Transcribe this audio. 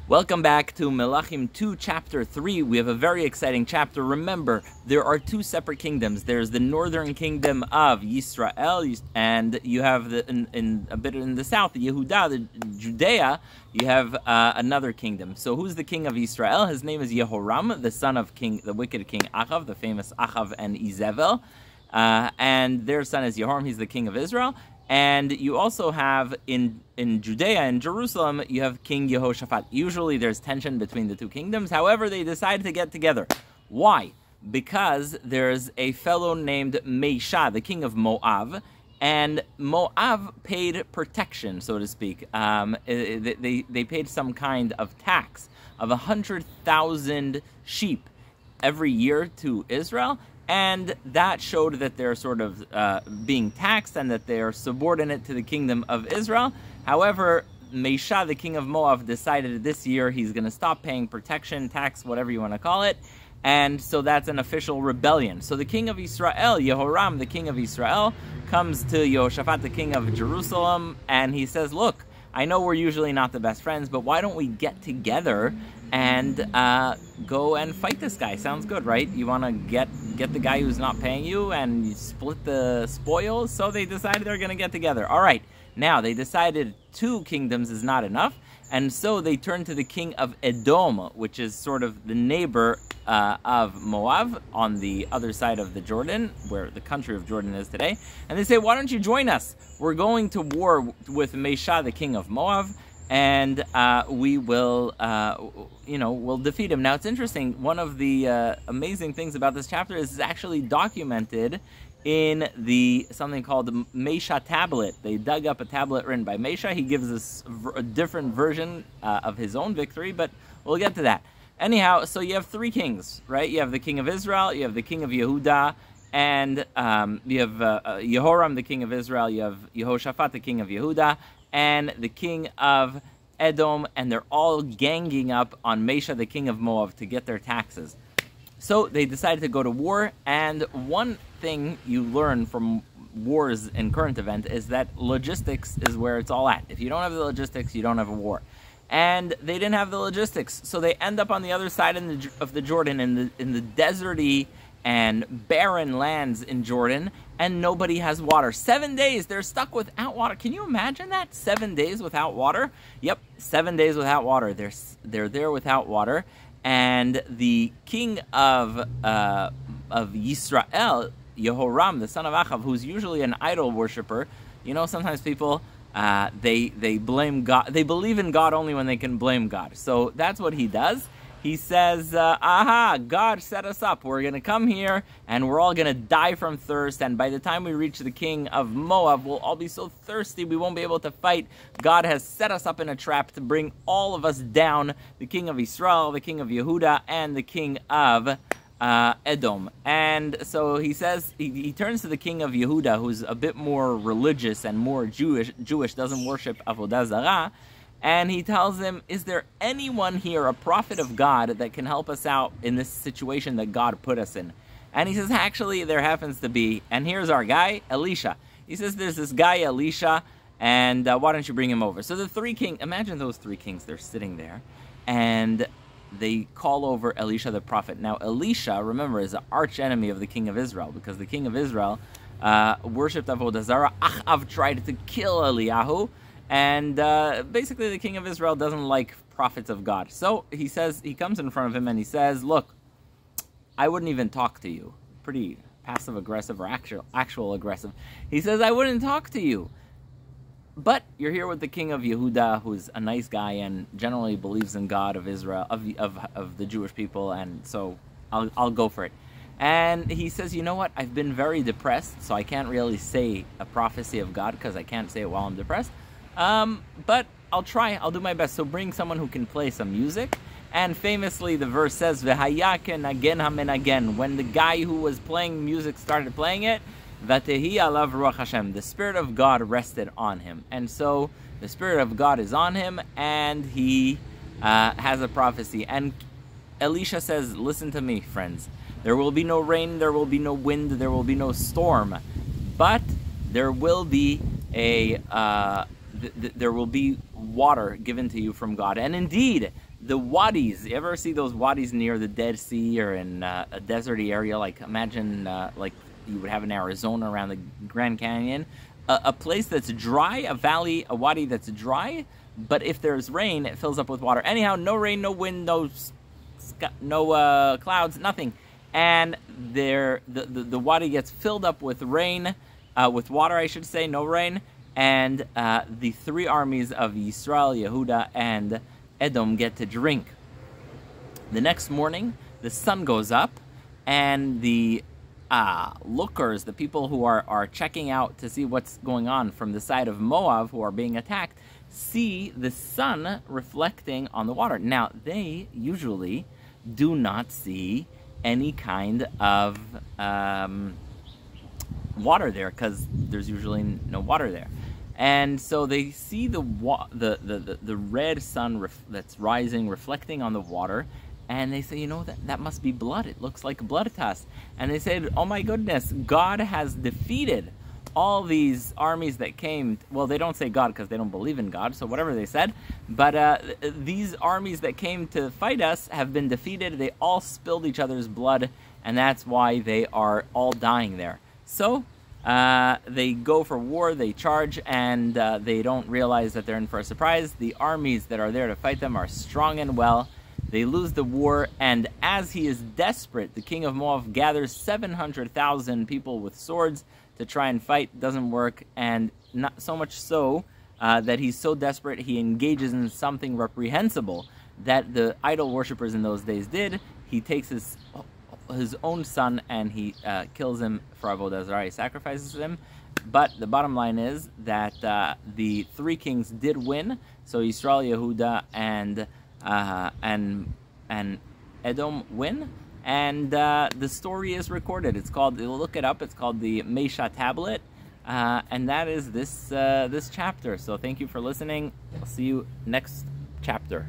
Welcome back to Melachim 2, Chapter 3. We have a very exciting chapter. Remember, there are two separate kingdoms. There's the northern kingdom of Yisrael, and you have a bit in the south, the Yehuda, the Judea. You have another kingdom. So who's the king of Israel? His name is Yehoram, the son of the wicked king Achav, the famous Achav and Izebel. And their son is Yehoram. He's the king of Israel. And you also have in Judea, in Jerusalem, you have King Yehoshaphat. Usually there's tension between the two kingdoms. However, they decided to get together. Why? Because there's a fellow named Elisha, the king of Moab, and Moab paid protection, so to speak. They paid some kind of tax of 100,000 sheep every year to Israel. And that showed that they're sort of being taxed and that they are subordinate to the kingdom of Israel. However, Elisha, the king of Moab, decided this year he's going to stop paying protection, tax, whatever you want to call it. And so that's an official rebellion. So the king of Israel, Yehoram, the king of Israel, comes to Yehoshaphat, the king of Jerusalem, and he says, look, I know we're usually not the best friends, but why don't we get together and go and fight this guy? Sounds good, right? You want to get the guy who's not paying you and you split the spoils? So they decided they're going to get together. All right, now they decided two kingdoms is not enough, and so they turned to the king of Edom, which is sort of the neighbor of Moab on the other side of the Jordan, where the country of Jordan is today. And they say, why don't you join us? We're going to war with Elisha, the king of Moab, and we will, we'll defeat him. Now, it's interesting. One of the amazing things about this chapter is it's actually documented in something called the Mesha tablet. They dug up a tablet written by Mesha. He gives us a different version of his own victory, but we'll get to that. Anyhow, so you have three kings, right? You have the king of Israel, you have the king of Yehuda, and you have Yehoram, the king of Israel, you have Yehoshaphat, the king of Yehuda, and the king of Edom, and they're all ganging up on Mesha, the king of Moab, to get their taxes. So they decided to go to war, and one thing you learn from wars in current event is that logistics is where it's all at. If you don't have the logistics, you don't have a war. And they didn't have the logistics, so they end up on the other side of the Jordan, in the deserty and barren lands in Jordan, and nobody has water. 7 days, they're stuck without water. Can you imagine that? 7 days without water? Yep, 7 days without water. They're there without water, and the king of Yisrael, Yehoram, the son of Achav, who's usually an idol worshiper. You know, sometimes people they blame God. They believe in God only when they can blame God. So that's what he does. He says, aha, God set us up. We're going to come here, and we're all going to die from thirst. And by the time we reach the king of Moab, we'll all be so thirsty we won't be able to fight. God has set us up in a trap to bring all of us down, the king of Israel, the king of Yehuda, and the king of Edom. And so he says, he turns to the king of Yehuda, who's a bit more religious and more Jewish, doesn't worship Avodah Zarah. And he tells him, is there anyone here, a prophet of God, that can help us out in this situation that God put us in? And he says, actually, there happens to be. And here's our guy, Elisha. He says, there's this guy, Elisha, and why don't you bring him over? So the three kings, imagine those three kings, they're sitting there, and they call over Elisha the prophet. Now, Elisha, remember, is an arch enemy of the king of Israel, because the king of Israel worshipped Avodah Zarah. Achav tried to kill Eliyahu. And basically the king of Israel doesn't like prophets of God. So he says, he comes in front of him and he says, look, I wouldn't even talk to you. Pretty passive-aggressive or actual aggressive. He says, I wouldn't talk to you. But you're here with the king of Yehuda, who's a nice guy and generally believes in God of Israel, of the Jewish people, and so I'll go for it. And he says, you know what, I've been very depressed, so I can't really say a prophecy of God because I can't say it while I'm depressed. But I'll try. I'll do my best. So bring someone who can play some music. And famously, the verse says, "V'hayaken again hamen again." When the guy who was playing music started playing it, "Vatehi alav ruach Hashem." The Spirit of God rested on him, and so the Spirit of God is on him, and he has a prophecy. And Elisha says, "Listen to me, friends. There will be no rain. There will be no wind. There will be no storm, but there will be there will be water given to you from God. And indeed, the wadis, you ever see those wadis near the Dead Sea or in a deserty area, like imagine like you would have in Arizona around the Grand Canyon, a place that's dry, a valley, a wadi that's dry, but if there's rain, it fills up with water. Anyhow, no rain, no wind, no clouds, nothing. And the wadi gets filled up with rain, with water, I should say, no rain. And the three armies of Yisrael, Yehuda, and Edom get to drink. The next morning, the sun goes up, and the lookers, the people who are checking out to see what's going on from the side of Moab, who are being attacked, see the sun reflecting on the water. Now, they usually do not see any kind of water there, because there's usually no water there. And so they see the red sun that's rising, reflecting on the water, and they say, you know, that must be blood. It looks like blood to us. And they said, oh my goodness, God has defeated all these armies that came. Well, they don't say God because they don't believe in God, so whatever they said. But these armies that came to fight us have been defeated. They all spilled each other's blood, and that's why they are all dying there. So they go for war, they charge, and they don't realize that they're in for a surprise. The armies that are there to fight them are strong and well. They lose the war, and as he is desperate, the king of Moab gathers 700,000 people with swords to try and fight. Doesn't work, and not so much so that he's so desperate he engages in something reprehensible that the idol worshippers in those days did. He takes his own son and he kills him for Avodah Zarah. He sacrifices him. But the bottom line is that the three kings did win. So Yisrael, Yehuda, and Edom win. And the story is recorded. It's called, look it up, it's called the Mesha Tablet. And that is this chapter. So thank you for listening. I'll see you next chapter.